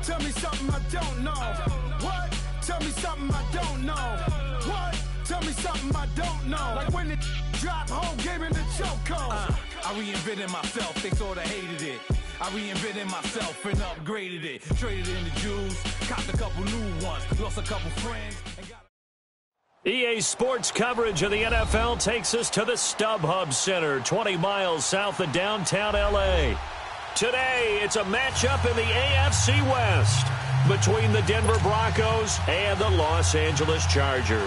Tell me something I don't know. What? Tell me something I don't know. What? Tell me something I don't know. Like when it dropped, home gave him the chokehold. I reinvented myself, they sorta hated it. I reinvented myself and upgraded it. Traded in the Jews, copped a couple new ones, lost a couple friends. EA Sports coverage of the NFL takes us to the StubHub Center, 20 miles south of downtown L.A. Today, it's a matchup in the AFC West between the Denver Broncos and the Los Angeles Chargers.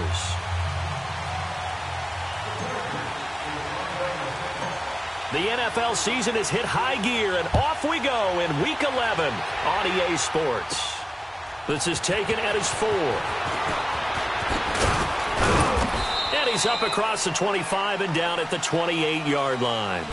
The NFL season has hit high gear, and off we go in Week 11 on EA Sports. This is taken at his 4. And he's up across the 25 and down at the 28-yard line.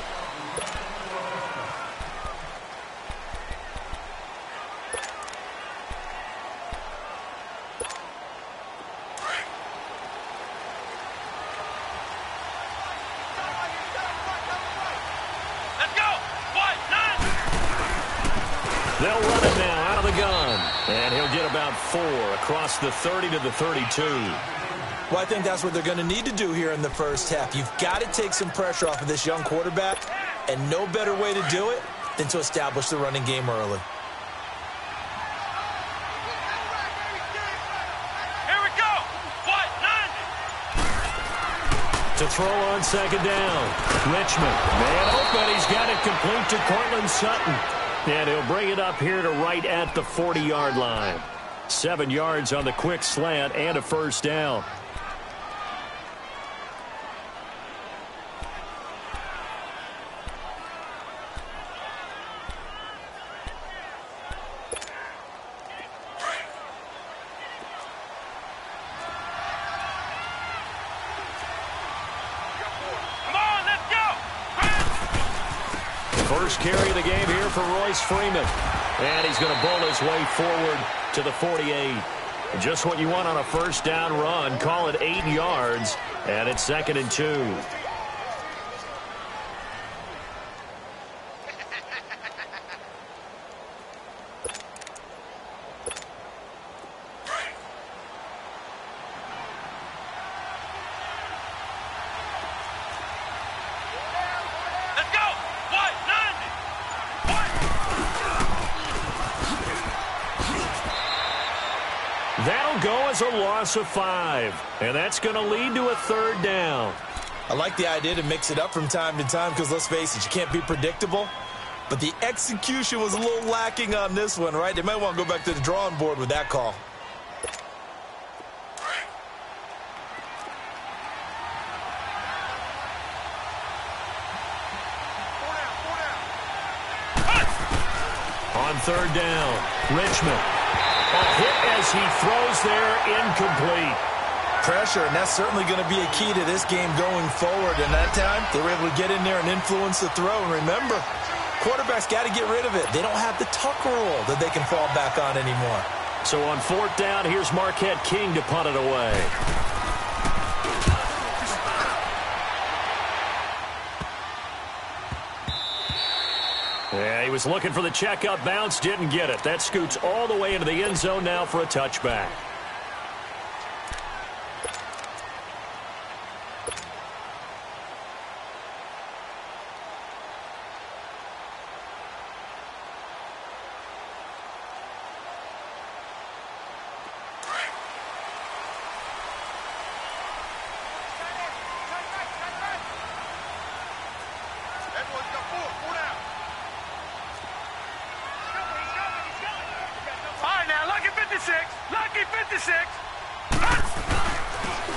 They'll run it now out of the gun. And he'll get about 4 across the 30 to the 32. Well, I think that's what they're going to need to do here in the first half. You've got to take some pressure off of this young quarterback, and no better way to do it than to establish the running game early. Here we go. What? 9. To throw on second down. Richmond. Man open. He's got it complete to Cortland Sutton. And he'll bring it up here to right at the 40-yard line. 7 yards on the quick slant and a first down. First carry of the game here for Royce Freeman. And he's going to bowl his way forward to the 48. Just what you want on a first down run. Call it 8 yards. And it's 2nd and 2. That'll go as a loss of 5. And that's going to lead to a 3rd down. I like the idea to mix it up from time to time because, let's face it, you can't be predictable. But the execution was a little lacking on this one, right? They might want to go back to the drawing board with that call. On 3rd down, Richmond. A hit as he throws there, incomplete. Pressure, and that's certainly going to be a key to this game going forward. And that time, they were able to get in there and influence the throw. And remember, quarterbacks got to get rid of it. They don't have the tuck rule that they can fall back on anymore. So on 4th down, here's Marquette King to punt it away. Yeah, he was looking for the checkup bounce, didn't get it. That scoots all the way into the end zone now for a touchback.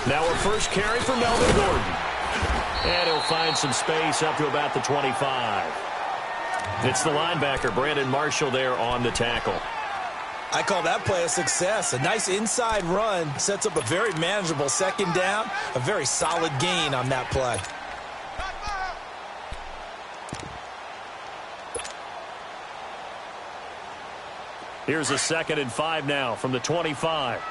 Now a first carry for Melvin Gordon. And he'll find some space up to about the 25. It's the linebacker, Brandon Marshall, there on the tackle. I call that play a success. A nice inside run sets up a very manageable 2nd down. A very solid gain on that play. Here's a 2nd and 5 now from the 25.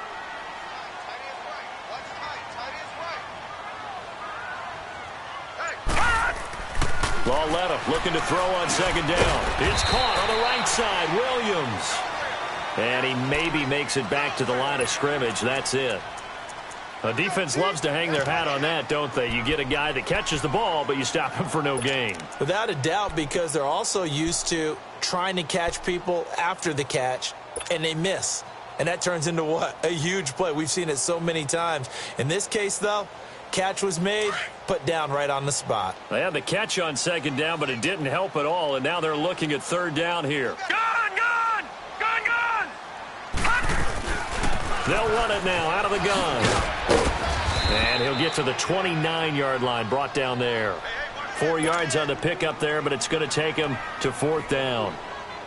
Lauletta looking to throw on 2nd down. It's caught on the right side. Williams. And he maybe makes it back to the line of scrimmage. That's it. The defense loves to hang their hat on that, don't they? You get a guy that catches the ball, but you stop him for no gain. Without a doubt, because they're also used to trying to catch people after the catch, and they miss. And that turns into what? A huge play. We've seen it so many times. In this case, though, catch was made, put down right on the spot. They had the catch on second down, but it didn't help at all, and now they're looking at third down here. They'll run it now out of the gun. And he'll get to the 29-yard line, brought down there. 4 yards on the pickup there, but it's going to take him to fourth down.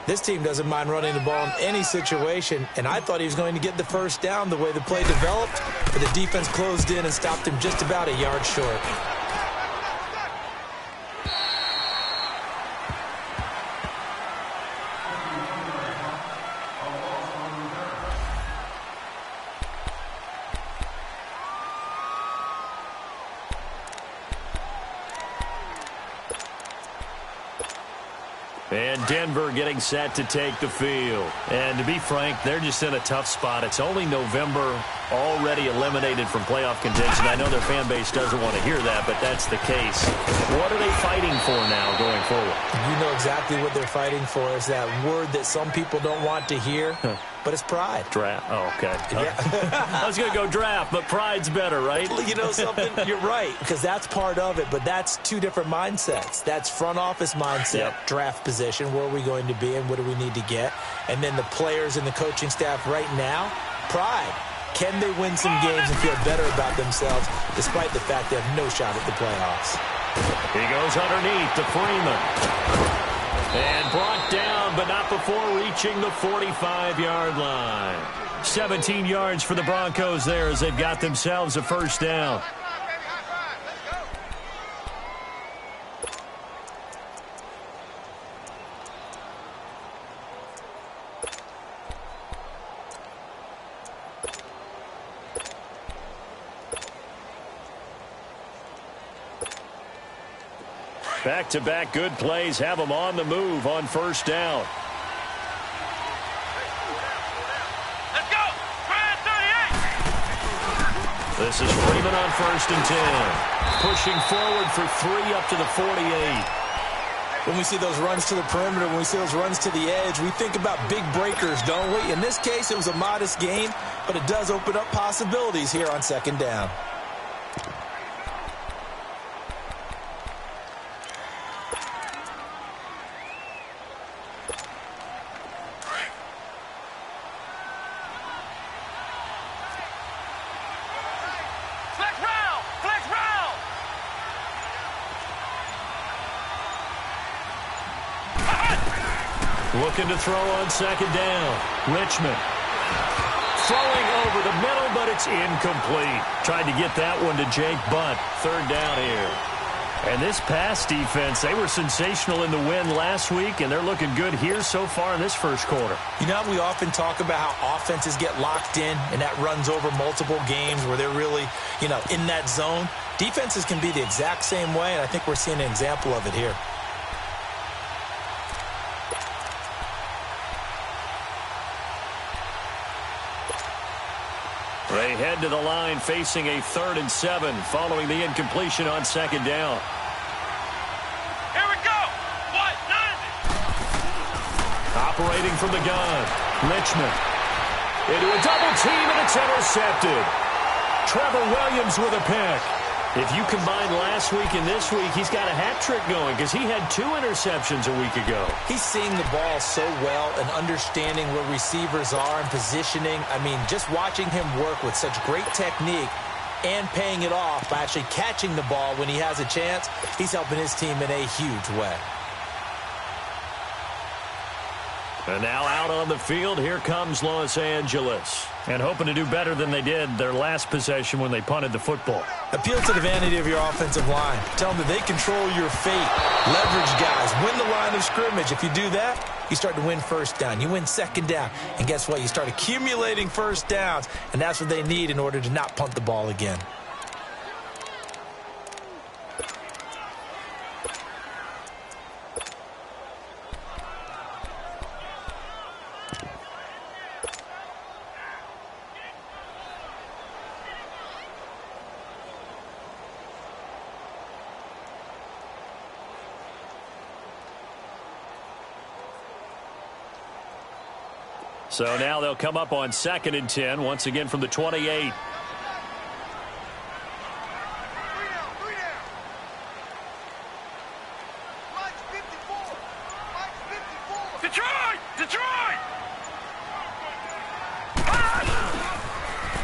This team doesn't mind running the ball in any situation, and I thought he was going to get the first down the way the play developed, but the defense closed in and stopped him just about a yard short. And Denver getting set to take the field. And to be frank, they're just in a tough spot. It's only November, already eliminated from playoff contention. I know their fan base doesn't want to hear that, but that's the case. What are they fighting for now going forward? You know exactly what they're fighting for. Is that word that some people don't want to hear, but it's pride. Draft. Oh, okay. Yeah. I was going to go draft, but pride's better, right? You know something? You're right, because that's part of it, but that's two different mindsets. That's front office mindset, draft position, where are we going to be and what do we need to get? And then the players and the coaching staff right now, pride. Can they win some games and feel better about themselves despite the fact they have no shot at the playoffs? He goes underneath to Freeman. And brought down, but not before reaching the 45-yard line. 17 yards for the Broncos there as they've got themselves a first down. Back-to-back good plays have them on the move on first down. Let's go! Brad 38! This is Freeman on 1st and 10. Pushing forward for 3 up to the 48. When we see those runs to the perimeter, when we see those runs to the edge, we think about big breakers, don't we? In this case, it was a modest gain, but it does open up possibilities here on second down. Looking to throw on second down. Richmond throwing over the middle, but it's incomplete. Tried to get that one to Jake Bunt. Third down here. And this pass defense, they were sensational in the win last week, and they're looking good here so far in this first quarter. You know, we often talk about how offenses get locked in, and that runs over multiple games where they're really, in that zone. Defenses can be the exact same way, and I think we're seeing an example of it here. They head to the line facing a 3rd and 7 following the incompletion on second down. Here we go! What? None! Operating from the gun. Richmond into a double team, and it's intercepted. Trevor Williams with a pick. If you combine last week and this week, he's got a hat trick going because he had 2 interceptions a week ago. He's seeing the ball so well and understanding where receivers are and positioning. I mean, just watching him work with such great technique and paying it off by actually catching the ball when he has a chance, he's helping his team in a huge way. And now out on the field, here comes Los Angeles. And hoping to do better than they did their last possession when they punted the football. Appeal to the vanity of your offensive line. Tell them that they control your fate. Leverage guys. Win the line of scrimmage. If you do that, you start to win first down. You win second down. And guess what? You start accumulating first downs. And that's what they need in order to not punt the ball again. So now they'll come up on 2nd and 10, once again from the 28.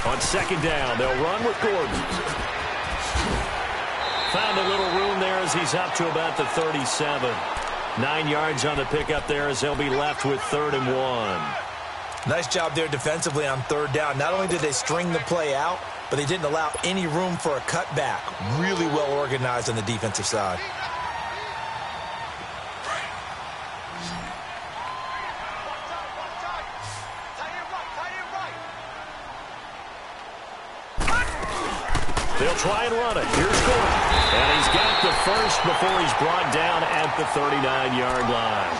On 2nd down, they'll run with Gordon. Found a little room there as he's up to about the 37. 9 yards on the pickup there as they'll be left with 3rd and 1. Nice job there defensively on 3rd down. Not only did they string the play out, but they didn't allow any room for a cutback. Really well organized on the defensive side. They'll try and run it. Here's Gordon. And he's got the first before he's brought down at the 39-yard line.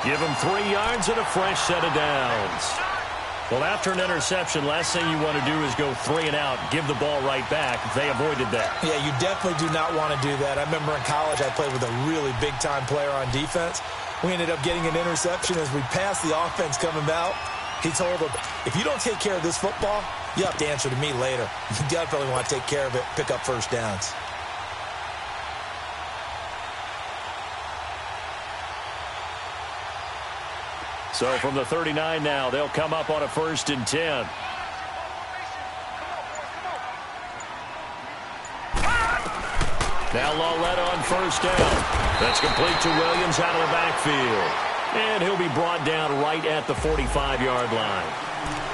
Give him 3 yards and a fresh set of downs. Well, after an interception, last thing you want to do is go 3 and out, give the ball right back. They avoided that. Yeah, you definitely do not want to do that. I remember in college I played with a really big-time player on defense. We ended up getting an interception as we passed the offense coming out. He told him, if you don't take care of this football, you have to answer to me later. You definitely want to take care of it, pick up first downs. So from the 39 now, they'll come up on a 1st and 10. Now Lawletta on 1st down. That's complete to Williams out of the backfield. And he'll be brought down right at the 45-yard line.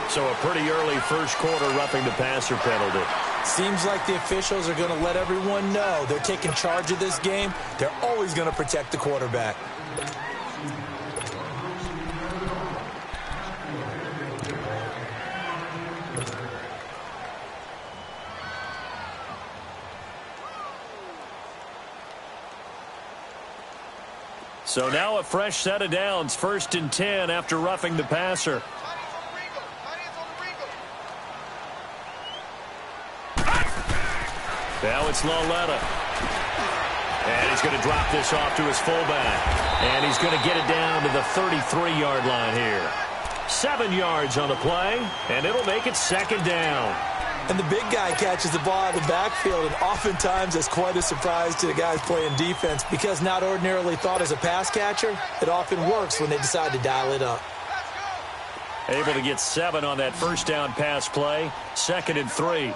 So a pretty early first quarter roughing the passer penalty. Seems like the officials are going to let everyone know they're taking charge of this game. They're always going to protect the quarterback. So now a fresh set of downs, 1st and 10 after roughing the passer. Now it's Lawletta. And he's going to drop this off to his fullback. And he's going to get it down to the 33-yard line here. 7 yards on the play, and it'll make it 2nd down. And the big guy catches the ball out of the backfield, and oftentimes that's quite a surprise to the guys playing defense because not ordinarily thought as a pass catcher, it often works when they decide to dial it up. Able to get 7 on that 1st down pass play, 2nd and 3.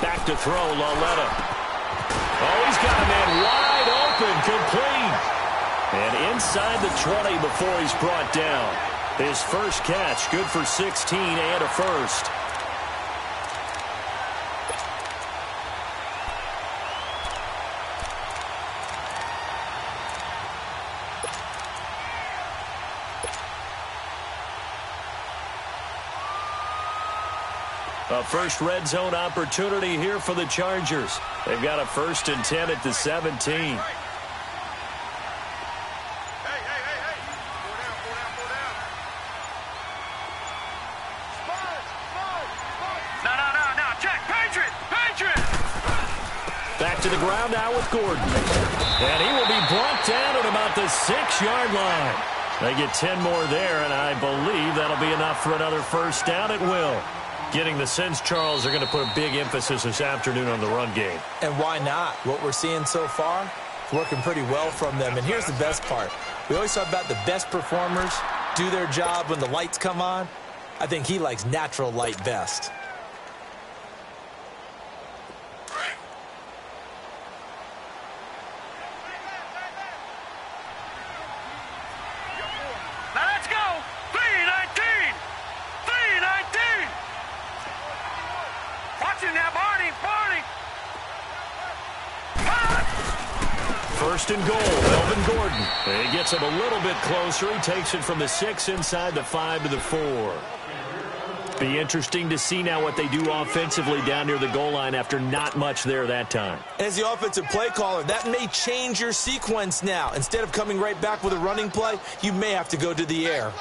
Back to throw, Lawletta. Oh, he's got a man wide open, complete. And inside the 20 before he's brought down. His first catch, good for 16 and a first. A first red zone opportunity here for the Chargers. They've got a 1st and 10 at the 17. Back to the ground now with Gordon. And he will be brought down at about the 6-yard line. They get 10 more there, and I believe that'll be enough for another 1st down. It will. Getting the sense, Charles, they're going to put a big emphasis this afternoon on the run game. And why not? What we're seeing so far, working pretty well from them. And here's the best part. We always talk about the best performers do their job when the lights come on. I think he likes natural light best. First and goal, Melvin Gordon. He gets him a little bit closer. He takes it from the 6 inside the 5 to the 4. Be interesting to see now what they do offensively down near the goal line after not much there that time. As the offensive play caller, that may change your sequence now. Instead of coming right back with a running play, you may have to go to the air.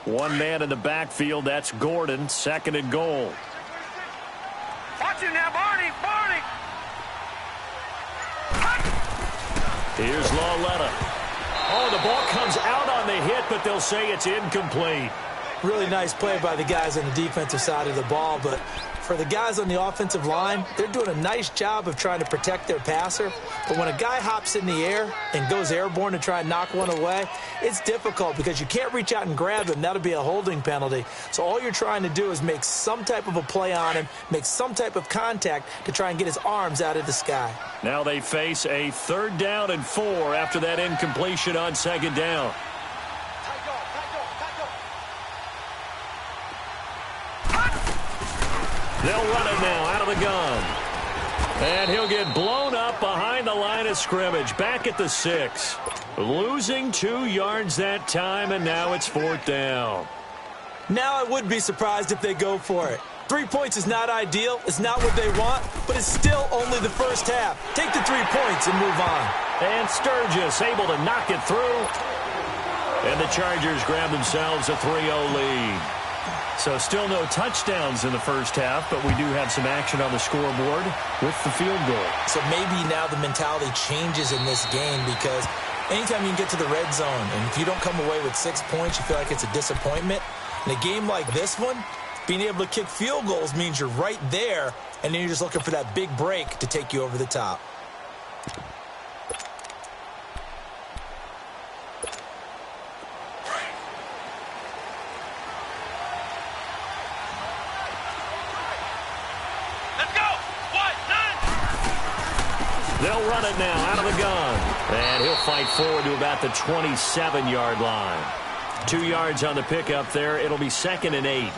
One man in the backfield. That's Gordon. Second and goal. Watch him now, Barney. Barney. Here's Lauletta. Oh, the ball comes out on the hit, but they'll say it's incomplete. Really nice play by the guys on the defensive side of the ball, but for the guys on the offensive line, they're doing a nice job of trying to protect their passer. But when a guy hops in the air and goes airborne to try and knock one away, it's difficult because you can't reach out and grab him. That'll be a holding penalty. So all you're trying to do is make some type of a play on him, make some type of contact to try and get his arms out of the sky. Now they face a 3rd down and 4 after that incompletion on 2nd down. They'll run it now out of the gun. And he'll get blown up behind the line of scrimmage. Back at the 6. Losing 2 yards that time, and now it's 4th down. Now I would be surprised if they go for it. 3 points is not ideal. It's not what they want, but it's still only the first half. Take the 3 points and move on. And Sturgis able to knock it through. And the Chargers grab themselves a 3-0 lead. So still no touchdowns in the first half, but we do have some action on the scoreboard with the field goal. So maybe now the mentality changes in this game because anytime you can get to the red zone, and if you don't come away with 6 points, you feel like it's a disappointment. In a game like this one, being able to kick field goals means you're right there, and then you're just looking for that big break to take you over the top. They'll run it now out of the gun. And he'll fight forward to about the 27-yard line. 2 yards on the pickup there. It'll be 2nd and 8.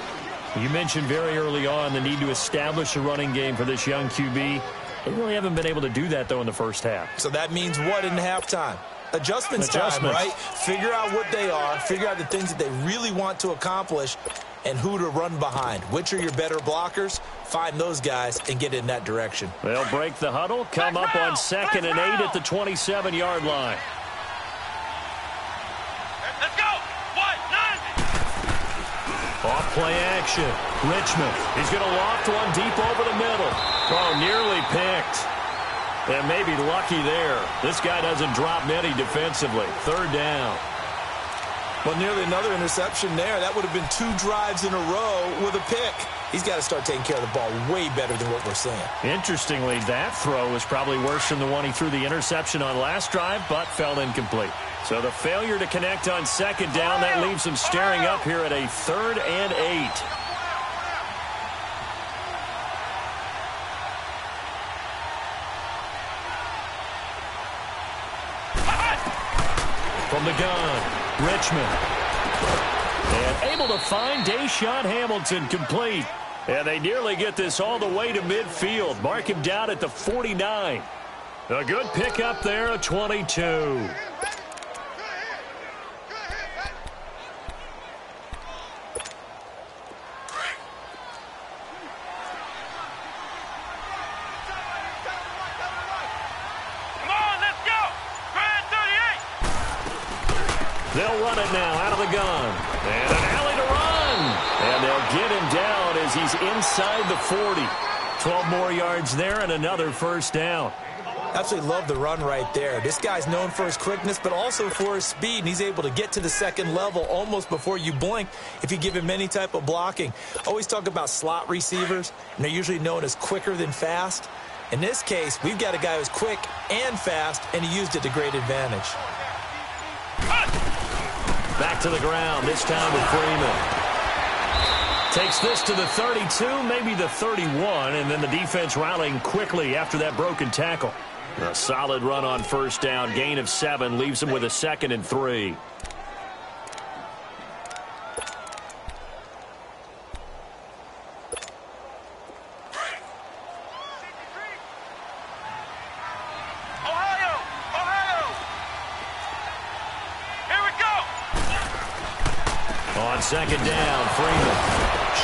You mentioned very early on the need to establish a running game for this young QB. They really haven't been able to do that, though, in the first half. So that means what in halftime? Adjustments time, right? Figure out what they are. Figure out the things that they really want to accomplish and who to run behind. Which are your better blockers? Find those guys and get in that direction. They'll break the huddle, come up on 2nd and 8 at the 27-yard line. Let's go. What? 90. Off play action. Richmond. He's going to loft one deep over the middle. Oh, nearly picked. And maybe lucky there. This guy doesn't drop many defensively. 3rd down. Well, nearly another interception there. That would have been 2 drives in a row with a pick. He's got to start taking care of the ball way better than what we're seeing. Interestingly, that throw was probably worse than the one he threw the interception on last drive, but fell incomplete. So the failure to connect on 2nd down, that leaves him staring up here at a 3rd and 8. From the gun. Richmond. And able to find Deshaun Hamilton complete. And they nearly get this all the way to midfield. Mark him down at the 49. A good pickup there, a 22. They'll run it now out of the gun. And an alley to run. And they'll get him down as he's inside the 40. 12 more yards there and another 1st down. Absolutely love the run right there. This guy's known for his quickness, but also for his speed. And he's able to get to the 2nd level almost before you blink if you give him any type of blocking. Always talk about slot receivers, and they're usually known as quicker than fast. In this case, we've got a guy who's quick and fast, and he used it to great advantage. Back to the ground, this time with Freeman. Takes this to the 32, maybe the 31, and then the defense rallying quickly after that broken tackle. A solid run on 1st down, gain of 7, leaves him with a 2nd and 3. On 2nd down, Freeman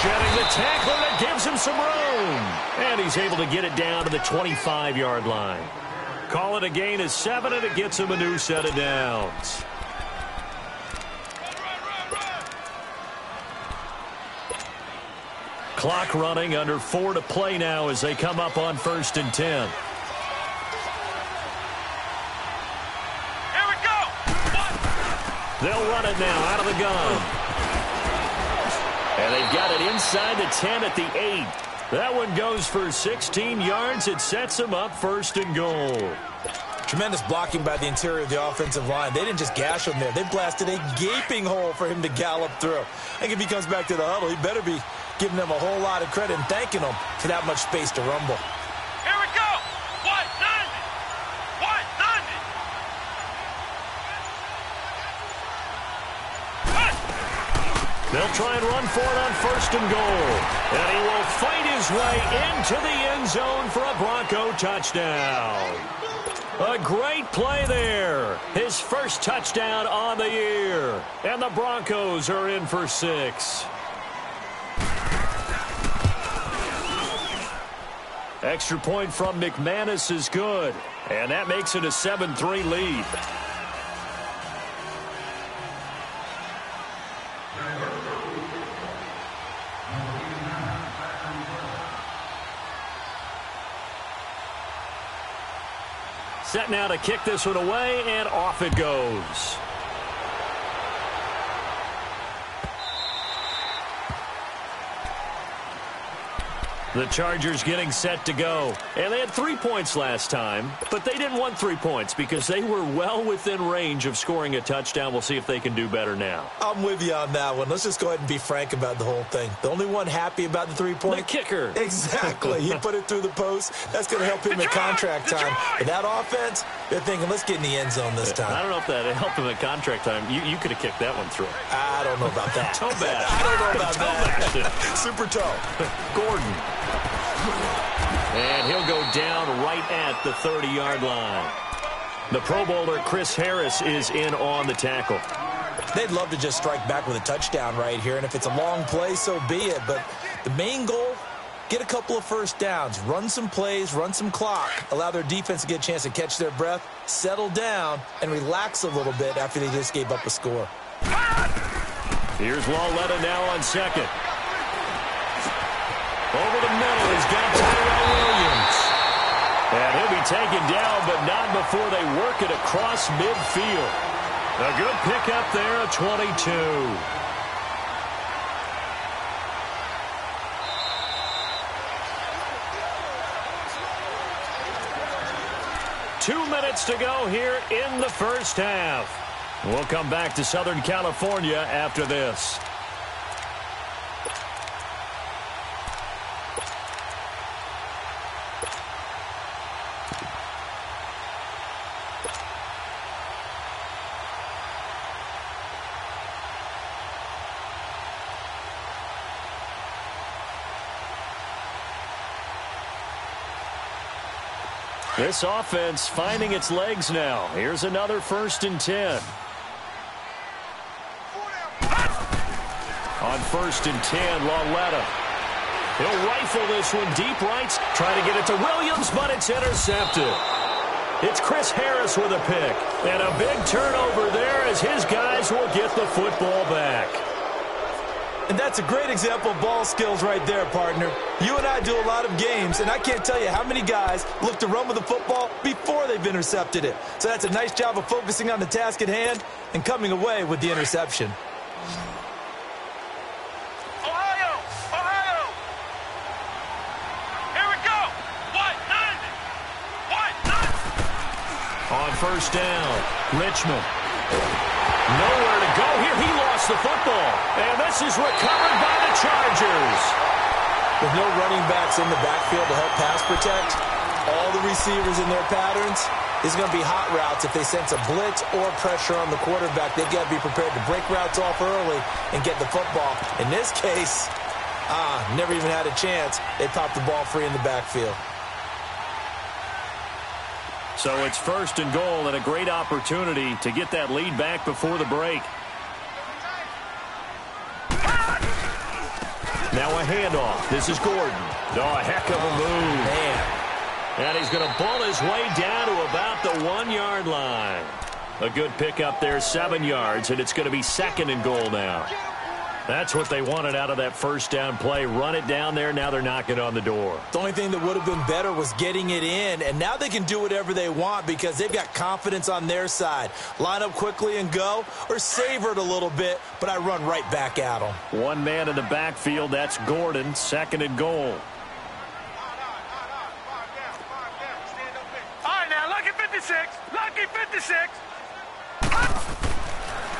shedding the tackler that gives him some room. And he's able to get it down to the 25-yard line. Call it a gain of 7, and it gets him a new set of downs. Clock running, under 4 to play now as they come up on 1st and 10. Here we go. They'll run it now out of the gun. And they've got it inside the 10 at the 8. That one goes for 16 yards. It sets them up 1st and goal. Tremendous blocking by the interior of the offensive line. They didn't just gash him there. They blasted a gaping hole for him to gallop through. I think if he comes back to the huddle, he better be giving them a whole lot of credit and thanking them for that much space to rumble. Here we go. 190. 190. They'll try and run for it on 1st and goal. And he will fight his way into the end zone for a Bronco touchdown. A great play there. His first touchdown on the year. And the Broncos are in for 6. Extra point from McManus is good. And that makes it a 7-3 lead. Set now to kick this one away, and off it goes. The Chargers getting set to go. And they had 3 points last time, but they didn't want 3 points because they were well within range of scoring a touchdown. We'll see if they can do better now. I'm with you on that one. Let's just go ahead and be frank about the whole thing. The only one happy about the 3-point? The kicker. Exactly. He put it through the post. That's going to help him at contract time. But that offense, they're thinking, let's get in the end zone this time. I don't know if that helped him at contract time. You could have kicked that one through. I don't know about that. Toe bash. I don't know about that. Super toe. Gordon. And he'll go down right at the 30-yard line. The Pro Bowler Chris Harris is in on the tackle. They'd love to just strike back with a touchdown right here, and if it's a long play, so be it. But the main goal, get a couple of first downs, run some plays, run some clock, allow their defense to get a chance to catch their breath, settle down, and relax a little bit after they just gave up a score. Here's Lawletta now on second. Over the middle, he's got Tyrell Williams. And he'll be taken down, but not before they work it across midfield. A good pickup there at 22. 2 minutes to go here in the first half. We'll come back to Southern California after this. This offense finding its legs now. Here's another 1st and 10. On 1st and 10, Lawletta. He'll rifle this one deep right. Trying to get it to Williams, but it's intercepted. It's Chris Harris with a pick. And a big turnover there as his guys will get the football back. And that's a great example of ball skills right there, partner. You and I do a lot of games, and I can't tell you how many guys look to run with the football before they've intercepted it. So that's a nice job of focusing on the task at hand and coming away with the interception. Ohio! Ohio! Here we go! 190! 190! On 1st down, Richmond. Nowhere to go here. He lost the football. And this is recovered by the Chargers. With no running backs in the backfield to help pass protect, all the receivers in their patterns, is going to be hot routes. If they sense a blitz or pressure on the quarterback, they've got to be prepared to break routes off early and get the football. In this case, never even had a chance. They popped the ball free in the backfield. So it's 1st and goal and a great opportunity to get that lead back before the break. Now a handoff. This is Gordon. Oh, a heck of a move. Man. And he's going to ball his way down to about the 1-yard line. A good pickup there, 7 yards, and it's going to be 2nd and goal now. That's what they wanted out of that first down play. Run it down there. Now they're knocking on the door. The only thing that would have been better was getting it in, and now they can do whatever they want because they've got confidence on their side. Line up quickly and go, or savor it a little bit, but I run right back at them. One man in the backfield. That's Gordon. 2nd and goal. All right, now, lucky 56. Lucky 56.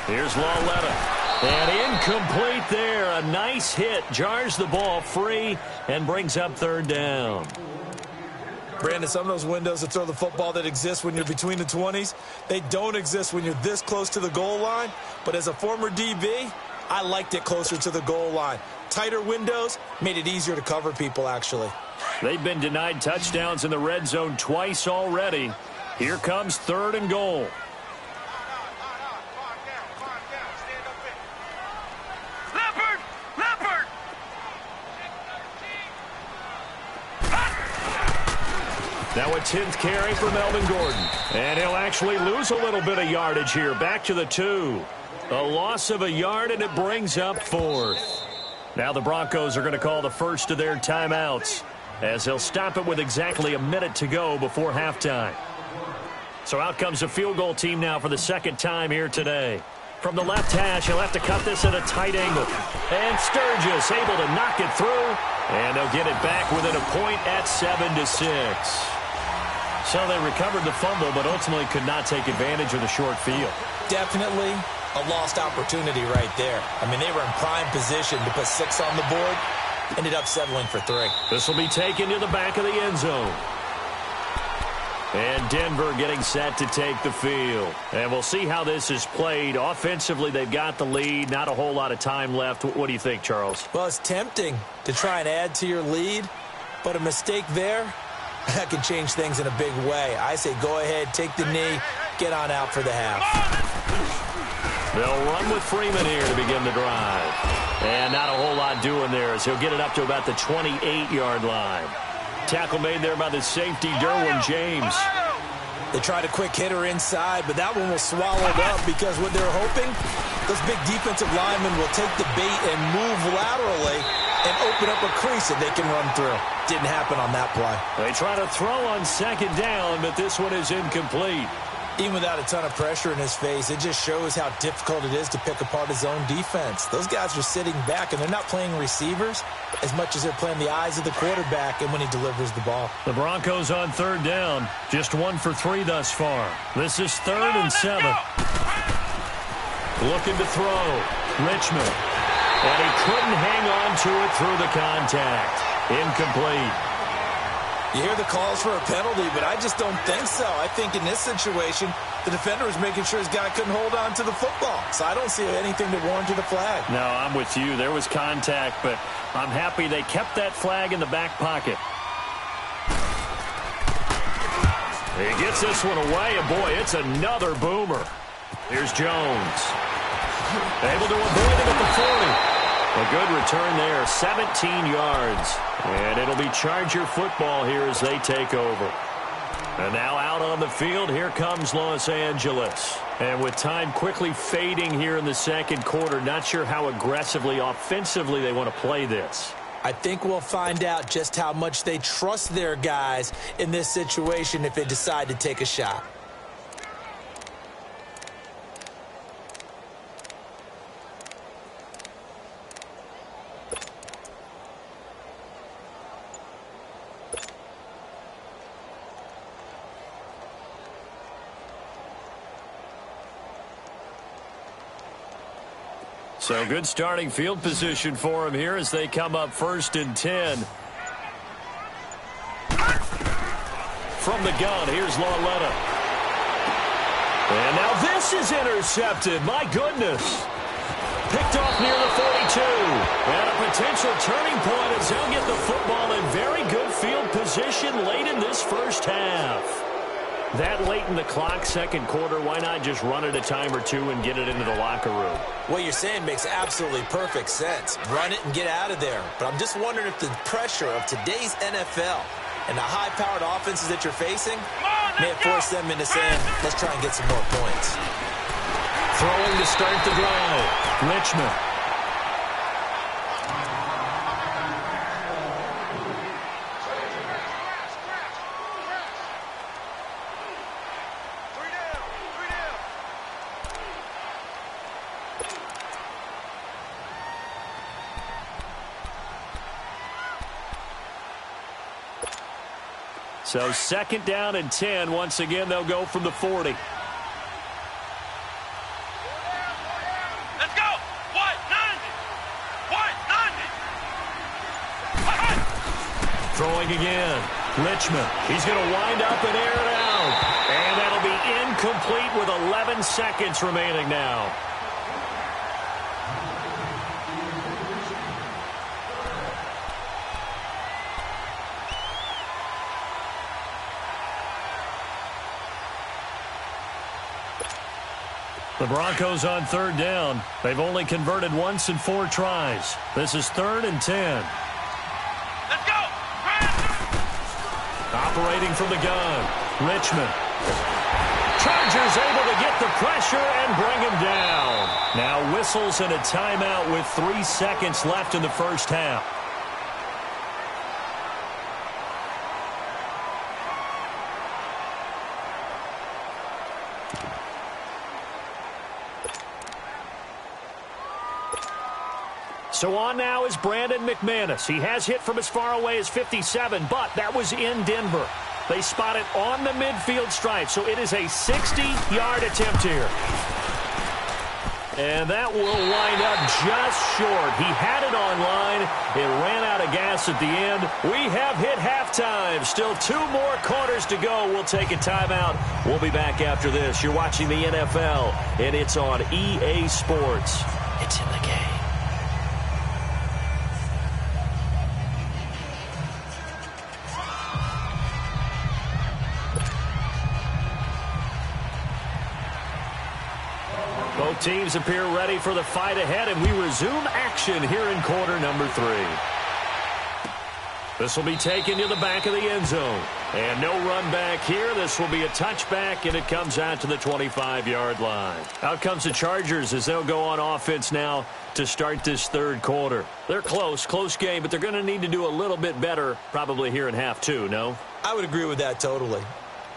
Here's Lawletta. And incomplete there. A nice hit. Jars the ball free and brings up 3rd down. Brandon, some of those windows to throw the football that exist when you're between the 20s, they don't exist when you're this close to the goal line. But as a former DB, I liked it closer to the goal line. Tighter windows made it easier to cover people, actually. They've been denied touchdowns in the red zone twice already. Here comes 3rd and goal. Now a 10th carry for Melvin Gordon. And he'll actually lose a little bit of yardage here. Back to the 2. A loss of a yard, and it brings up 4th. Now the Broncos are going to call the first of their timeouts, as they'll stop it with exactly a minute to go before halftime. So out comes a field goal team now for the 2nd time here today. From the left hash, he'll have to cut this at a tight angle. And Sturgis able to knock it through. And they'll get it back within a point at 7-6. So they recovered the fumble, but ultimately could not take advantage of the short field. Definitely a lost opportunity right there. I mean, they were in prime position to put 6 on the board. Ended up settling for 3. This will be taken to the back of the end zone. And Denver getting set to take the field. And we'll see how this is played. Offensively, they've got the lead. Not a whole lot of time left. What do you think, Charles? Well, it's tempting to try and add to your lead, but a mistake there, that can change things in a big way. I say go ahead, take the knee, get on out for the half. They'll run with Freeman here to begin the drive. And not a whole lot doing there as he'll get it up to about the 28-yard line. Tackle made there by the safety, Derwin James. They tried a quick hitter inside, but that one was swallowed up because what they're hoping, those big defensive linemen will take the bait and move laterally and open up a crease that they can run through. Didn't happen on that play. They try to throw on 2nd down, but this one is incomplete. Even without a ton of pressure in his face, it just shows how difficult it is to pick apart his own defense. Those guys are sitting back, and they're not playing receivers as much as they're playing the eyes of the quarterback and when he delivers the ball. The Broncos on 3rd down. Just 1 for 3 thus far. This is 3rd and 7. Looking to throw. Richmond. And he couldn't hang on to it through the contact. Incomplete. You hear the calls for a penalty, but I just don't think so. I think in this situation, the defender was making sure his guy couldn't hold on to the football. So I don't see anything that warranted a flag. No, I'm with you. There was contact, but I'm happy they kept that flag in the back pocket. He gets this one away, and boy, it's another boomer. Here's Jones. Able to avoid it at the 40. A good return there, 17 yards. And it'll be Charger football here as they take over. And now out on the field, here comes Los Angeles. And with time quickly fading here in the 2nd quarter, not sure how aggressively, offensively they want to play this. I think we'll find out just how much they trust their guys in this situation if they decide to take a shot. So good starting field position for him here as they come up 1st and 10. From the gun, here's Lawletta. And now this is intercepted. My goodness. Picked off near the 42. And a potential turning point as they'll get the football in very good field position late in this first half. That late in the clock, 2nd quarter, why not just run it a time or two and get it into the locker room? What you're saying makes absolutely perfect sense. Run it and get out of there. But I'm just wondering if the pressure of today's NFL and the high-powered offenses that you're facing may have forced them into saying, let's try and get some more points. Throwing to start the drive. Richmond. So 2nd down and 10. Once again, they'll go from the 40. Let's go. What? 90. What? 90. Throwing again. Richmond. He's going to wind up and air it out. And that'll be incomplete with 11 seconds remaining now. The Broncos on 3rd down. They've only converted once in 4 tries. This is 3rd and 10. Let's go. Operating from the gun. Richmond. Chargers able to get the pressure and bring him down. Now whistles and a timeout with 3 seconds left in the first half. So on now is Brandon McManus. He has hit from as far away as 57, but that was in Denver. They spot it on the midfield stripe, so it is a 60-yard attempt here. And that will wind up just short. He had it on line. It ran out of gas at the end. We have hit halftime. Still 2 more quarters to go. We'll take a timeout. We'll be back after this. You're watching the NFL, and it's on EA Sports. It's in the game. Both teams appear ready for the fight ahead, and we resume action here in quarter number 3. This will be taken to the back of the end zone. And no run back here. This will be a touchback, and it comes out to the 25-yard line. Out comes the Chargers as they'll go on offense now to start this 3rd quarter. They're close game, but they're going to need to do a little bit better probably here in half 2, no? I would agree with that totally.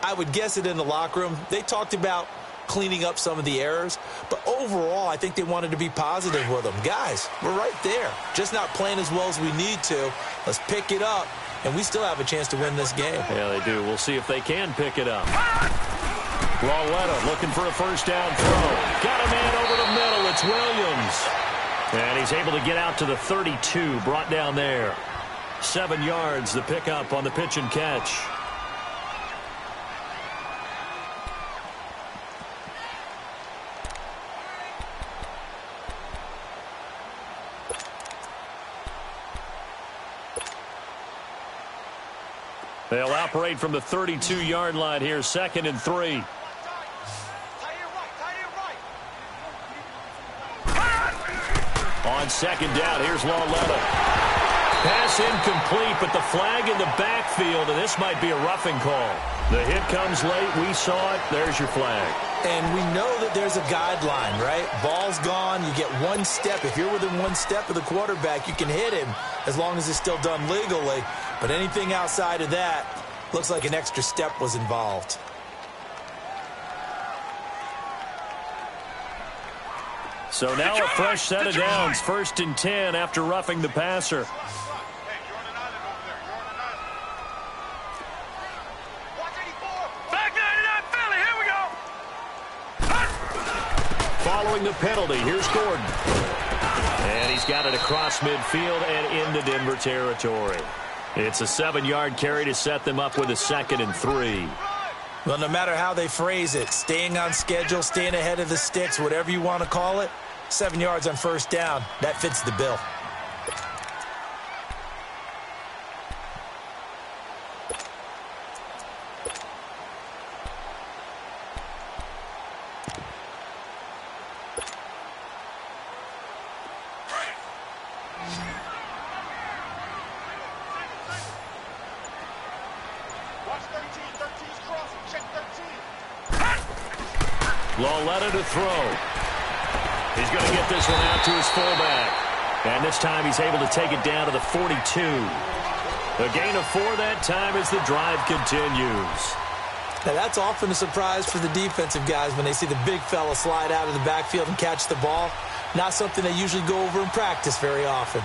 I would guess it in the locker room. They talked about cleaning up some of the errors, but overall I think they wanted to be positive with them. Guys, we're right there, just not playing as well as we need to. Let's pick it up, and we still have a chance to win this game. Yeah, they do. We'll see if they can pick it up. Lawletta looking for a first down throw. Got a man over the middle. It's Williams, and he's able to get out to the 32, brought down there. 7 yards, the pickup on the pitch and catch. They'll operate from the 32-yard line here, 2nd and 3. On 2nd down, here's Lawletta. Pass incomplete, but the flag in the backfield, and this might be a roughing call. The hit comes late. We saw it. There's your flag. And we know that there's a guideline, right? Ball's gone. You get 1 step. If you're within 1 step of the quarterback, you can hit him as long as it's still done legally. But anything outside of that, looks like an extra step was involved. So now a fresh set of downs. 1st and 10 after roughing the passer. Following the penalty, here's Gordon. And he's got it across midfield and into Denver territory. It's a 7-yard carry to set them up with a 2nd and 3. Well, no matter how they phrase it, staying on schedule, staying ahead of the sticks, whatever you want to call it, 7 yards on 1st down, that fits the bill. Lawletta to throw. He's going to get this one out to his fullback. And this time he's able to take it down to the 42. A gain of 4 that time as the drive continues. Now, that's often a surprise for the defensive guys when they see the big fella slide out of the backfield and catch the ball. Not something they usually go over in practice very often.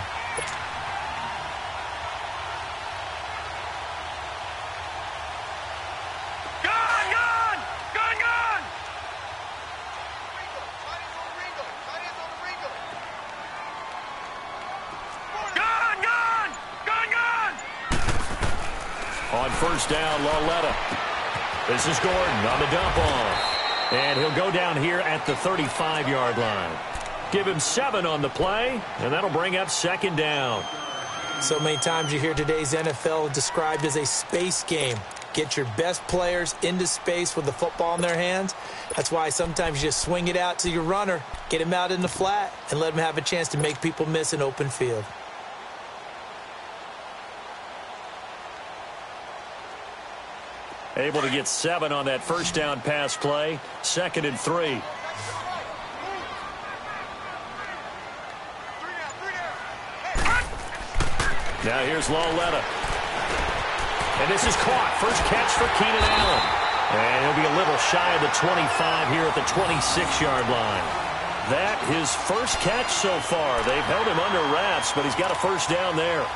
On first down, Lauletta. This is Gordon on the dump off. And he'll go down here at the 35-yard line. Give him 7 on the play, and that'll bring up second down. So many times you hear today's NFL described as a space game. Get your best players into space with the football in their hands. That's why sometimes you just swing it out to your runner, get him out in the flat, and let him have a chance to make people miss an open field. Able to get 7 on that first down pass play. 2nd and 3. Now here's Lauletta. And this is caught. First catch for Keenan Allen. And he'll be a little shy of the 25 here at the 26-yard line. That his first catch so far. They've held him under wraps, but he's got a first down there.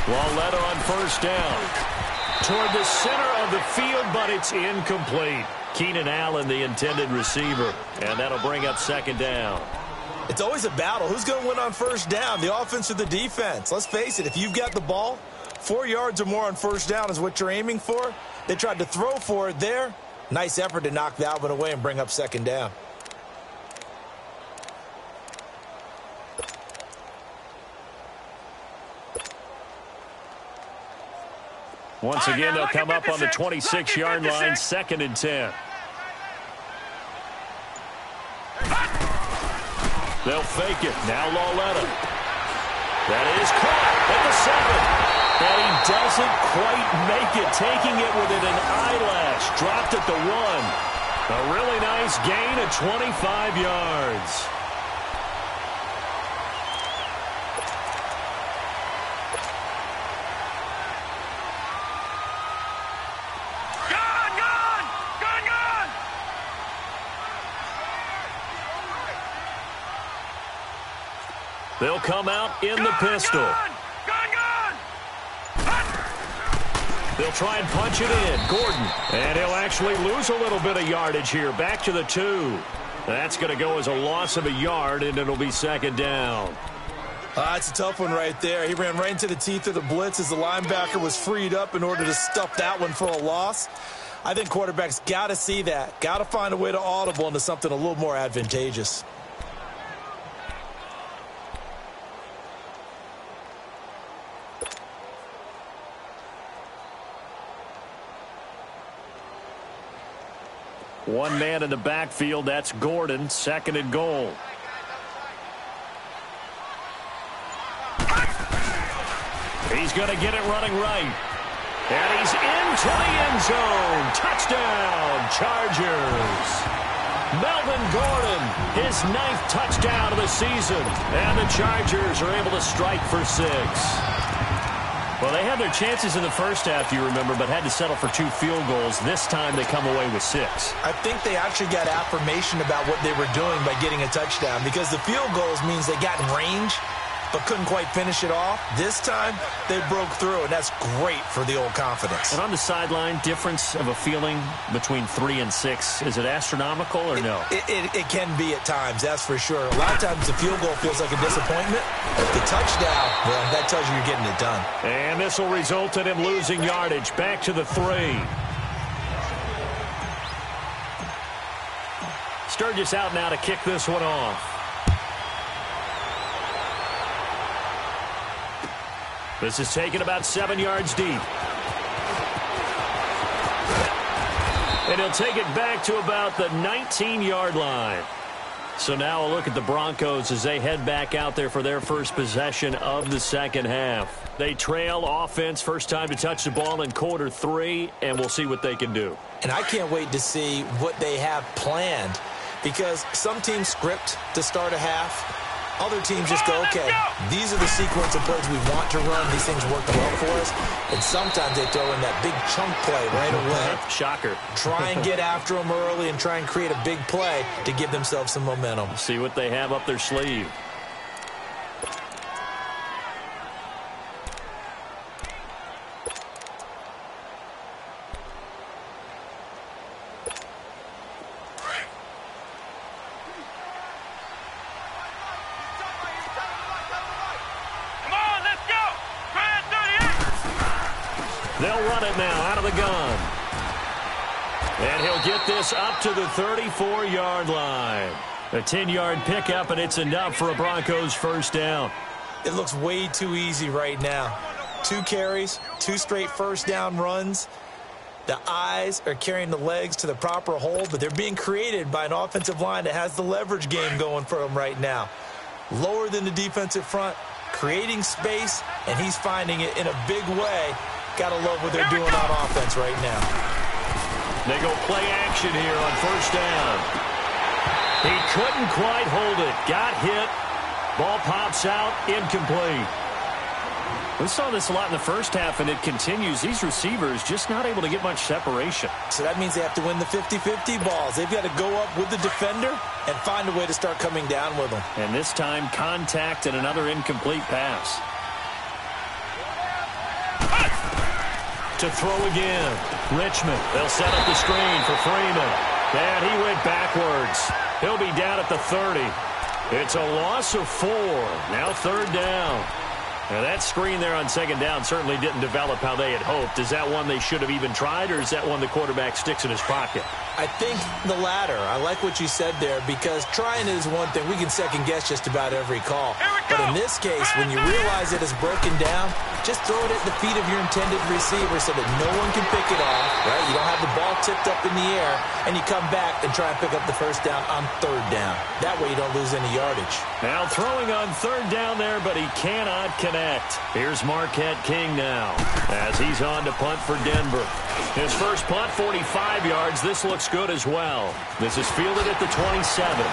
Lauletta on first down. Toward the center of the field, but it's incomplete. Keenan Allen, the intended receiver. And that'll bring up second down. It's always a battle. Who's going to win on first down, the offense or the defense? Let's face it, if you've got the ball, 4 yards or more on first down is what you're aiming for. They tried to throw for it there. Nice effort to knock that one away and bring up second down. Once again, they'll come up on the 26-yard line, 2nd and 10. They'll fake it. Now Lauletta. That is caught at the 7. And he doesn't quite make it, taking it within an eyelash. Dropped at the 1. A really nice gain of 25 yards. They'll come out in the pistol. They'll try and punch it in. Gordon. And he'll actually lose a little bit of yardage here. Back to the 2. That's going to go as a loss of a yard, and it'll be second down. It's a tough one right there. He ran right into the teeth of the blitz as the linebacker was freed up in order to stuff that one for a loss. I think quarterbacks got to see that. Got to find a way to audible into something a little more advantageous. One man in the backfield, that's Gordon, 2nd and goal. He's going to get it running right. And he's into the end zone. Touchdown, Chargers. Melvin Gordon, his 9th touchdown of the season. And the Chargers are able to strike for 6. Well, they had their chances in the first half, you remember, but had to settle for 2 field goals. This time they come away with 6. I think they actually got affirmation about what they were doing by getting a touchdown, because the field goals means they got in range but couldn't quite finish it off. This time they broke through, and that's great for the old confidence. And on the sideline, difference of a feeling between 3 and 6, is it astronomical or no? It can be at times, that's for sure. A lot of times the field goal feels like a disappointment. The touchdown, well, that tells you you're getting it done. And this will result in him losing yardage. Back to the 3. Sturgis out now to kick this one off. This is taken about 7 yards deep. And he'll take it back to about the 19-yard line. So now a look at the Broncos as they head back out there for their first possession of the second half. They trail offense, first time to touch the ball in quarter 3, and we'll see what they can do. And I can't wait to see what they have planned, because some teams script to start a half. Other teams just go, okay, these are the sequence of plays we want to run. These things work well for us. And sometimes they throw in that big chunk play right away. Shocker. Try and get after them early and try and create a big play to give themselves some momentum. See what they have up their sleeve. They'll run it now out of the gun. And he'll get this up to the 34-yard line. A 10-yard pickup, and it's enough for a Broncos first down. It looks way too easy right now. 2 carries, 2 straight first down runs. The eyes are carrying the legs to the proper hole, but they're being created by an offensive line that has the leverage game going for them right now. Lower than the defensive front, creating space, and he's finding it in a big way. Gotta love what they're doing on offense right now. They go play action here on first down. He couldn't quite hold it. Got hit. Ball pops out. Incomplete. We saw this a lot in the first half, and it continues. These receivers just not able to get much separation. So that means they have to win the 50-50 balls. They've got to go up with the defender and find a way to start coming down with them. And this time, contact and another incomplete pass. To throw again. Richmond. They'll set up the screen for Freeman. And he went backwards. He'll be down at the 30. It's a loss of 4. Now third down. Now that screen there on second down certainly didn't develop how they had hoped. Is that one they should have even tried, or is that one the quarterback sticks in his pocket? I think the latter. I like what you said there, because trying is one thing. We can second-guess just about every call. But in this case, when you realize it is broken down, just throw it at the feet of your intended receiver so that no one can pick it off, right? You don't have the ball tipped up in the air, and you come back and try and pick up the first down on third down. That way you don't lose any yardage. Now throwing on third down there, but he cannot connect. Here's Marquette King now as he's on to punt for Denver. His first punt, 45 yards. This looks good as well. This is fielded at the 27.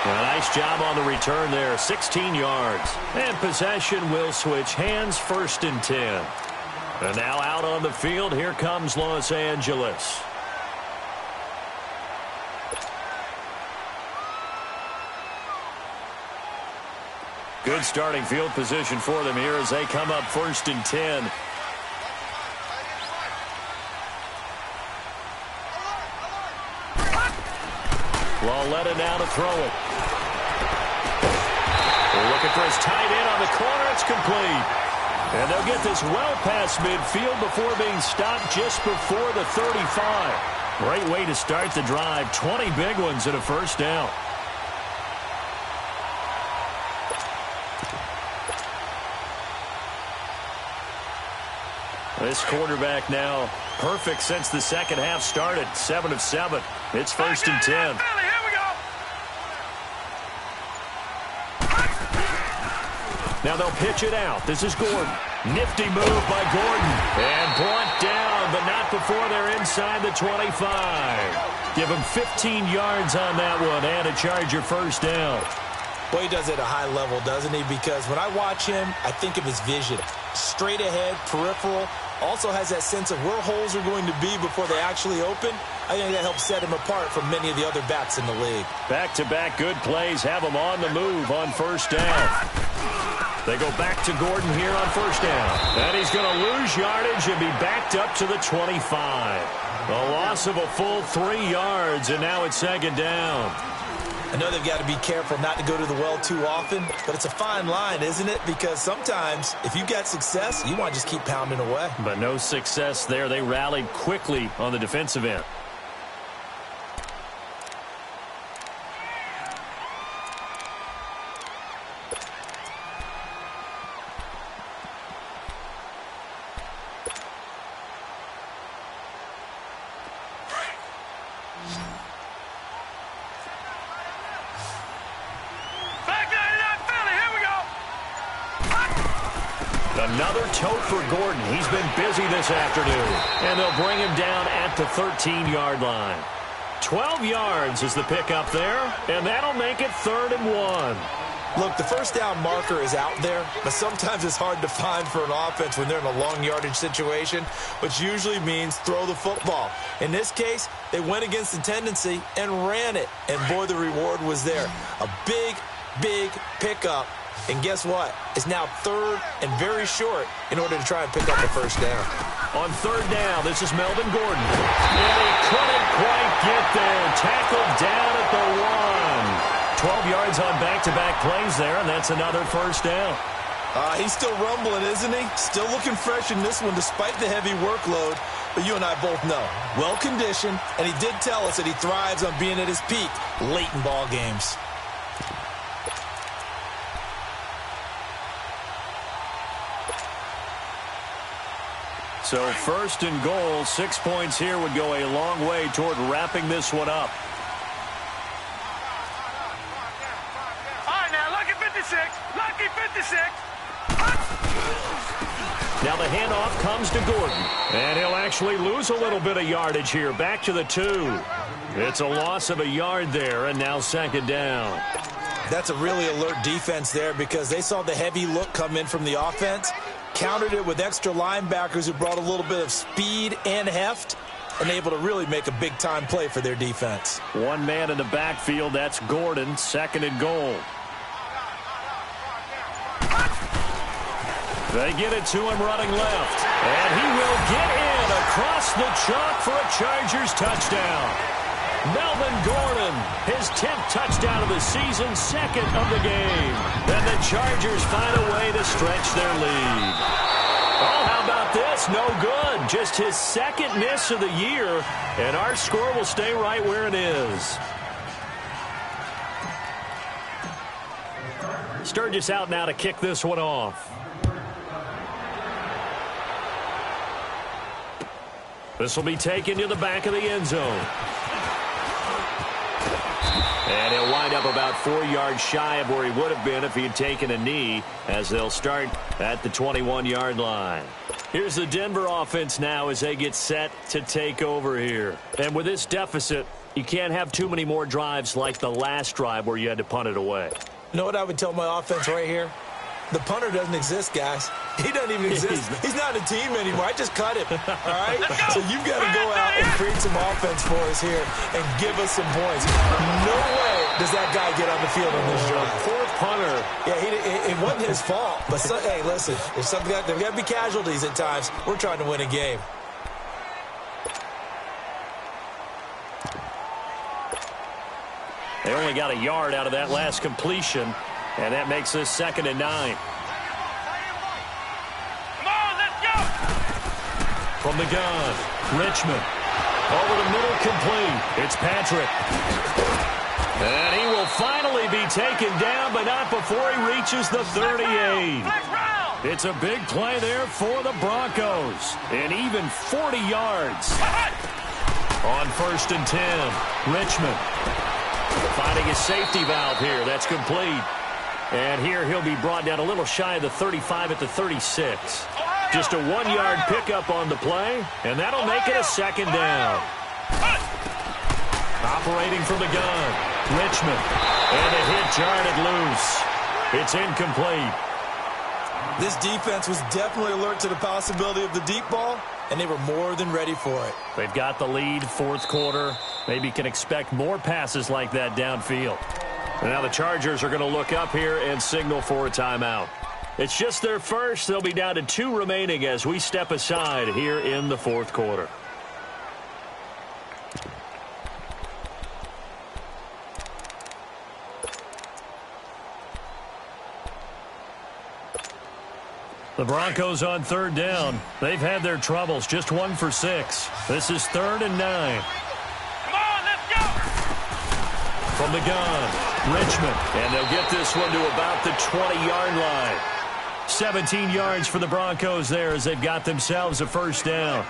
A nice job on the return there, 16 yards. And possession will switch hands, first and 10. And now out on the field, here comes Los Angeles. Good starting field position for them here as they come up first and 10. Lauletta now to throw it. They're looking for his tight end on the corner. It's complete. And they'll get this well past midfield before being stopped just before the 35. Great way to start the drive. 20 big ones and a first down. This quarterback now perfect since the second half started. 7 of 7. It's first and 10. Now they'll pitch it out. This is Gordon. Nifty move by Gordon. And brought down, but not before they're inside the 25. Give him 15 yards on that one and a Charger first down. Well, he does it at a high level, doesn't he? Because when I watch him, I think of his vision. Straight ahead, peripheral. Also has that sense of where holes are going to be before they actually open. I think that helps set him apart from many of the other backs in the league. Back-to-back good plays have him on the move on first down. They go back to Gordon here on first down. And he's going to lose yardage and be backed up to the 25. A loss of a full 3 yards, and now it's second down. I know they've got to be careful not to go to the well too often, but it's a fine line, isn't it? Because sometimes if you've got success, you want to just keep pounding away. But no success there. They rallied quickly on the defensive end. Another tote for Gordon. He's been busy this afternoon. And they'll bring him down at the 13-yard line. 12 yards is the pickup there, and that'll make it 3rd and 1. Look, the first down marker is out there, but sometimes it's hard to find for an offense when they're in a long yardage situation, which usually means throw the football. In this case, they went against the tendency and ran it, and boy, the reward was there. A big, big pickup, and guess what? It's now 3rd and very short in order to try and pick up a first down. On 3rd down, this is Melvin Gordon. And he couldn't quite get there. Tackled down at the 1. 12 yards on back-to-back plays there, and that's another first down. He's still rumbling, isn't he? Still looking fresh in this one despite the heavy workload. But you and I both know, well-conditioned, and he did tell us that he thrives on being at his peak late in ball games. So 1st and goal, 6 points here would go a long way toward wrapping this one up. Lucky 56. Now the handoff comes to Gordon. And he'll actually lose a little bit of yardage here. Back to the 2. It's a loss of a yard there, and now 2nd down. That's a really alert defense there because they saw the heavy look come in from the offense, countered it with extra linebackers who brought a little bit of speed and heft, and able to really make a big-time play for their defense. One man in the backfield, that's Gordon, 2nd and goal. They get it to him running left. And he will get in across the chalk for a Chargers touchdown. Melvin Gordon, his 10th touchdown of the season, 2nd of the game. Then the Chargers find a way to stretch their lead. Oh, how about this? No good. Just his 2nd miss of the year. And our score will stay right where it is. Sturgis out now to kick this one off. This will be taken to the back of the end zone. And he'll wind up about 4 yards shy of where he would have been if he had taken a knee, as they'll start at the 21-yard line. Here's the Denver offense now as they get set to take over here. And with this deficit, you can't have too many more drives like the last drive where you had to punt it away. You know what I would tell my offense right here? The punter doesn't exist, guys. He doesn't even exist. He's not a team anymore. I just cut him, all right? So you've got to go out and create some offense for us here and give us some points. No way does that guy get on the field on this drive. Poor punter. Yeah, it wasn't his fault. But, hey, listen, there's got to be casualties at times. We're trying to win a game. They only got a yard out of that last completion, and that makes this 2nd and 9. Come on, let's go! From the gun, Richmond. Over the middle, complete. It's Patrick. And he will finally be taken down, but not before he reaches the 38. It's a big play there for the Broncos. And even 40 yards. On 1st and 10, Richmond. Finding his safety valve here. That's complete. And here he'll be brought down a little shy of the 35 at the 36. Just a 1-yard pickup on the play, and that'll make it a 2nd down. Operating from the gun, Richmond. And the hit jarred it loose. It's incomplete. This defense was definitely alert to the possibility of the deep ball, and they were more than ready for it. They've got the lead, 4th quarter. Maybe can expect more passes like that downfield. And now the Chargers are going to look up here and signal for a timeout. It's just their first. They'll be down to 2 remaining as we step aside here in the 4th quarter. The Broncos on 3rd down. They've had their troubles. Just 1 for 6. This is 3rd and 9. Come on, let's go! From the gun, Richmond. And they'll get this one to about the 20-yard line. 17 yards for the Broncos there as they've got themselves a 1st down.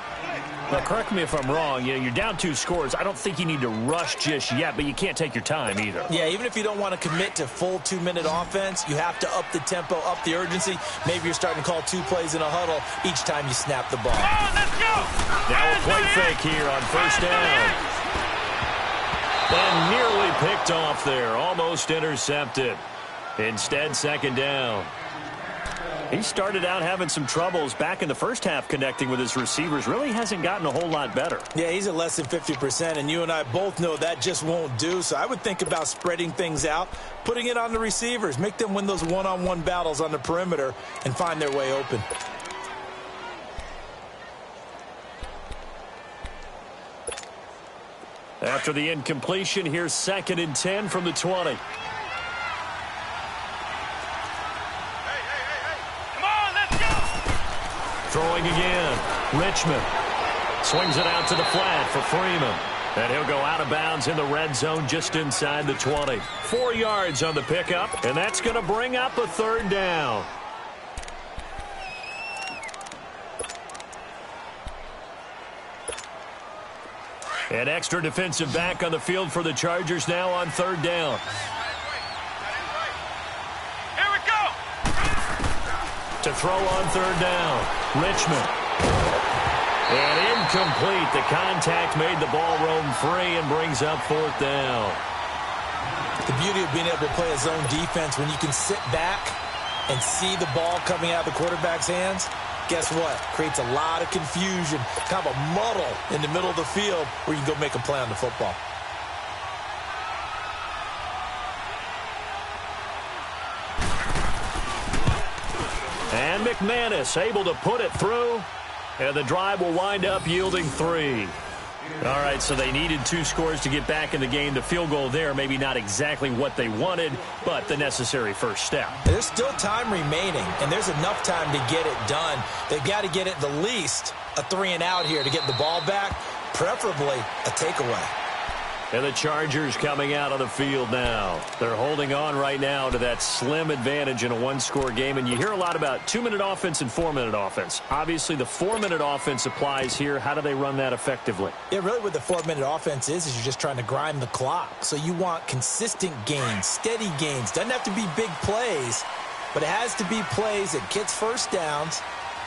Well, correct me if I'm wrong. You're down 2 scores. I don't think you need to rush just yet, but you can't take your time either. Yeah, even if you don't want to commit to full 2-minute offense, you have to up the tempo, up the urgency. Maybe you're starting to call 2 plays in a huddle each time you snap the ball. Come on, let's go! Now a play fake here on first down. And nearly picked off there. Almost intercepted. Instead, second down. He started out having some troubles back in the first half connecting with his receivers. Really hasn't gotten a whole lot better. Yeah, he's at less than 50%, and you and I both know that just won't do. So I would think about spreading things out, putting it on the receivers, make them win those one-on-one battles on the perimeter and find their way open. After the incompletion, here's 2nd and 10 from the 20. Throwing again. Richmond swings it out to the flat for Freeman. And he'll go out of bounds in the red zone just inside the 20. 4 yards on the pickup, and that's going to bring up a third down. An extra defensive back on the field for the Chargers now on third down. Here we go! To throw on third down. Richmond. And incomplete. The contact made the ball roam free and brings up 4th down. The beauty of being able to play a zone defense when you can sit back and see the ball coming out of the quarterback's hands, guess what? Creates a lot of confusion, kind of a muddle in the middle of the field where you can go make a play on the football. And McManus able to put it through, and the drive will wind up yielding 3. All right, so they needed 2 scores to get back in the game. The field goal there, maybe not exactly what they wanted, but the necessary first step. There's still time remaining, and there's enough time to get it done. They've got to get at the least a 3-and-out here to get the ball back, preferably a takeaway. And the Chargers coming out on the field now. They're holding on right now to that slim advantage in a 1-score game. And you hear a lot about 2-minute offense and 4-minute offense. Obviously, the 4-minute offense applies here. How do they run that effectively? Yeah, really what the 4-minute offense is you're just trying to grind the clock. So you want consistent gains, steady gains. Doesn't have to be big plays, but it has to be plays that gets first downs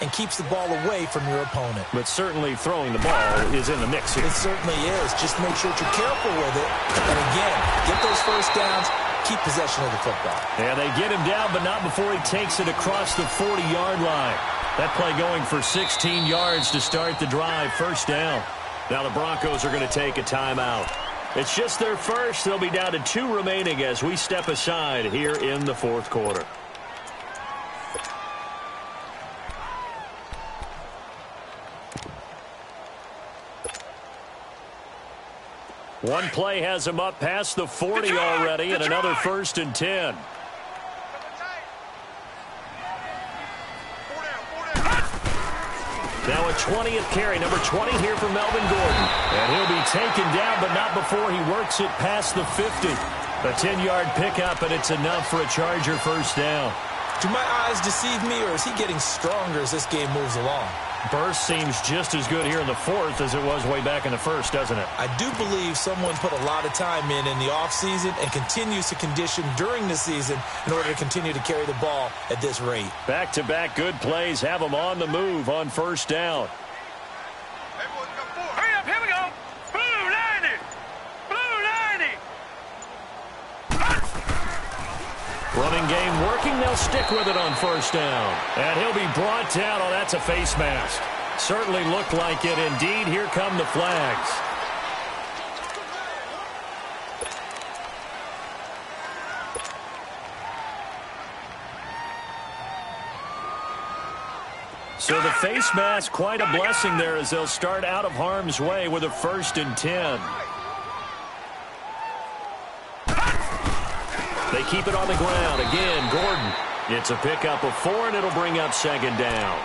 and keeps the ball away from your opponent. But certainly throwing the ball is in the mix here. It certainly is. Just make sure that you're careful with it. And again, get those first downs, keep possession of the football. Yeah, they get him down, but not before he takes it across the 40-yard line. That play going for 16 yards to start the drive. First down. Now the Broncos are going to take a timeout. It's just their first. They'll be down to 2 remaining as we step aside here in the 4th quarter. One play has him up past the 40 already, and another 1st and 10. Now a 20th carry, number 20 here for Melvin Gordon. And he'll be taken down, but not before he works it past the 50. A 10-yard pickup, and it's enough for a Charger first down. Do my eyes deceive me, or is he getting stronger as this game moves along? Burst seems just as good here in the 4th as it was way back in the 1st, doesn't it? I do believe someone put a lot of time in the offseason and continues to condition during the season in order to continue to carry the ball at this rate. Back-to-back good plays have them on the move on first down. Hurry up, here we go. Blue 90. Blue 90. Running game working. They'll stick with it on first down. And he'll be brought down. Oh, that's a face mask. Certainly looked like it. Indeed, here come the flags. So the face mask, quite a blessing there as they'll start out of harm's way with a 1st and 10. They keep it on the ground. Again, Gordon. It's a pickup of 4, and it'll bring up 2nd down.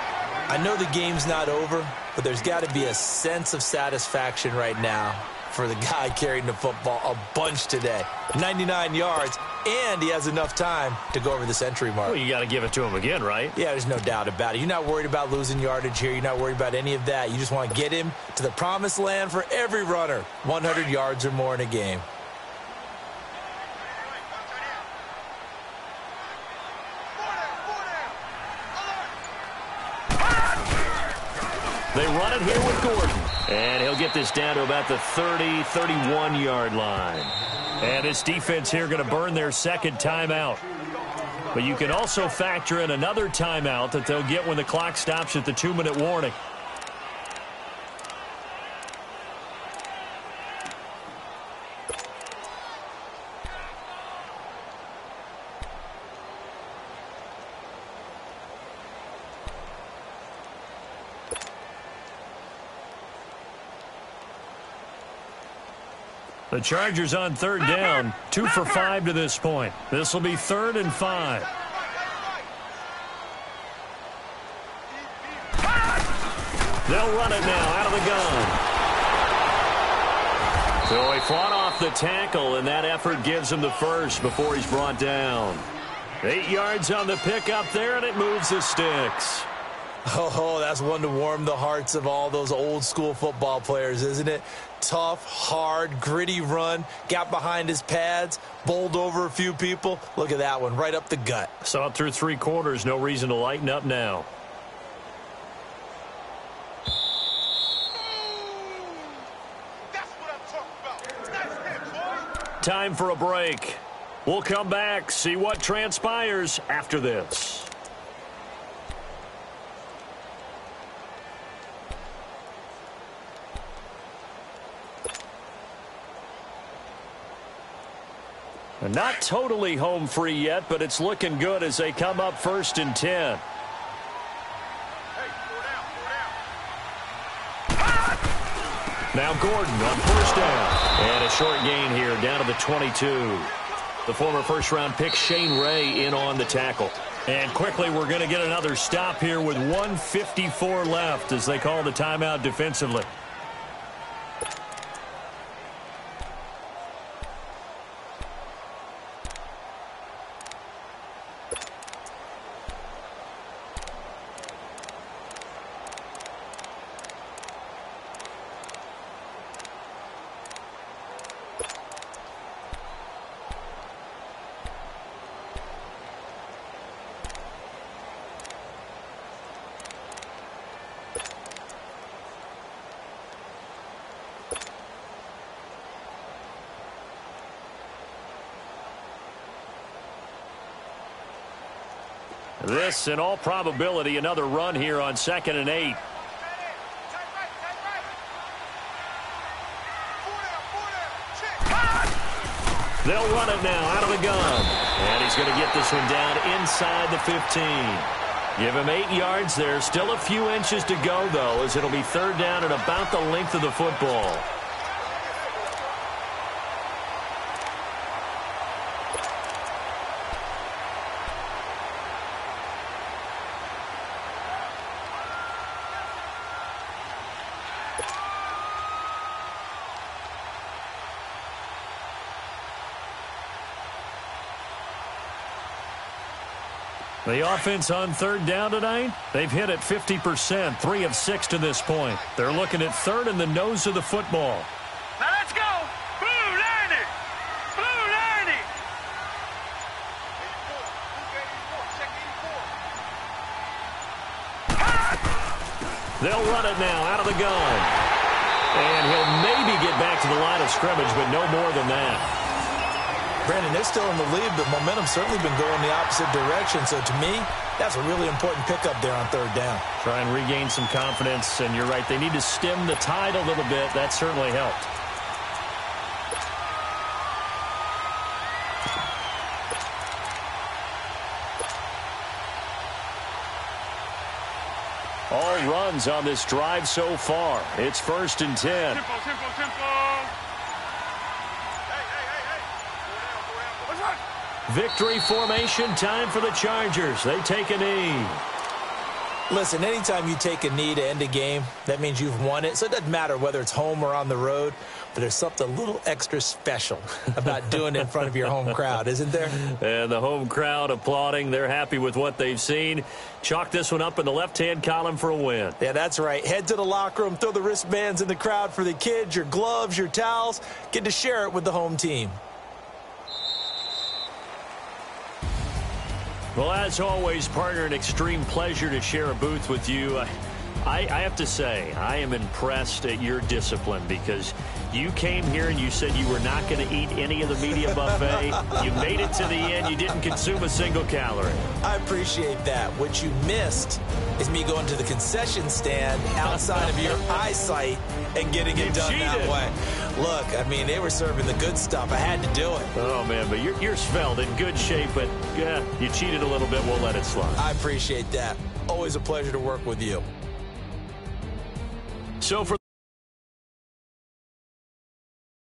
I know the game's not over, but there's got to be a sense of satisfaction right now for the guy carrying the football a bunch today. 99 yards, and he has enough time to go over the century mark. Well, you got to give it to him again, right? Yeah, there's no doubt about it. You're not worried about losing yardage here. You're not worried about any of that. You just want to get him to the promised land for every runner. 100 yards or more in a game. They run it here with Gordon. And he'll get this down to about the 30, 31-yard line. And this defense here going to burn their second timeout. But you can also factor in another timeout that they'll get when the clock stops at the 2-minute warning. The Chargers on third down, 2 for 5 to this point. This will be 3rd and 5. They'll run it now out of the gun. So he fought off the tackle, and that effort gives him the first before he's brought down. 8 yards on the pickup there, and it moves the sticks. Oh, that's one to warm the hearts of all those old-school football players, isn't it? Tough, hard, gritty run, got behind his pads, bowled over a few people. Look at that one, right up the gut. Saw it through 3 quarters, no reason to lighten up now. That's what I'm talking about. Nice hit, boy. Time for a break. We'll come back, see what transpires after this. Not totally home free yet, but it's looking good as they come up 1st and 10. Now Gordon on 1st down. And a short gain here down to the 22. The former first-round pick Shane Ray in on the tackle. And quickly we're going to get another stop here with 1:54 left as they call the timeout defensively. This, in all probability, another run here on 2nd and 8. They'll run it now out of the gun. And he's going to get this one down inside the 15. Give him 8 yards there. Still a few inches to go, though, as it'll be 3rd down and about the length of the football. The offense on 3rd down tonight, they've hit it 50%, 3 of 6 to this point. They're looking at 3rd in the nose of the football. Now let's go. Blue line it. Blue line it. 84. They'll run it now out of the gun. And he'll maybe get back to the line of scrimmage, but no more than that. Brandon, they're still in the lead, but momentum's certainly been going the opposite direction. So to me, that's a really important pickup there on 3rd down. Try and regain some confidence, and you're right. They need to stem the tide a little bit. That certainly helped. All runs on this drive so far. It's 1st and 10. Tempo. Victory formation time for the Chargers. They take a knee. Listen, anytime you take a knee to end a game, that means you've won it. So it doesn't matter whether it's home or on the road, but there's something a little extra special about doing it in front of your home crowd, isn't there? And the home crowd applauding. They're happy with what they've seen. Chalk this one up in the left-hand column for a win. Yeah, that's right. Head to the locker room, throw the wristbands in the crowd for the kids, your gloves, your towels. Get to share it with the home team. Well, as always, partner, an extreme pleasure to share a booth with you. I have to say, I am impressed at your discipline because you came here and you said you were not going to eat any of the media buffet. You made it to the end. You didn't consume a single calorie. I appreciate that. What you missed is me going to the concession stand outside of your eyesight and getting it done that way. Look, I mean, they were serving the good stuff. I had to do it. Oh, man, but you're svelte, in good shape, but you cheated a little bit. We'll let it slide. I appreciate that. Always a pleasure to work with you. So for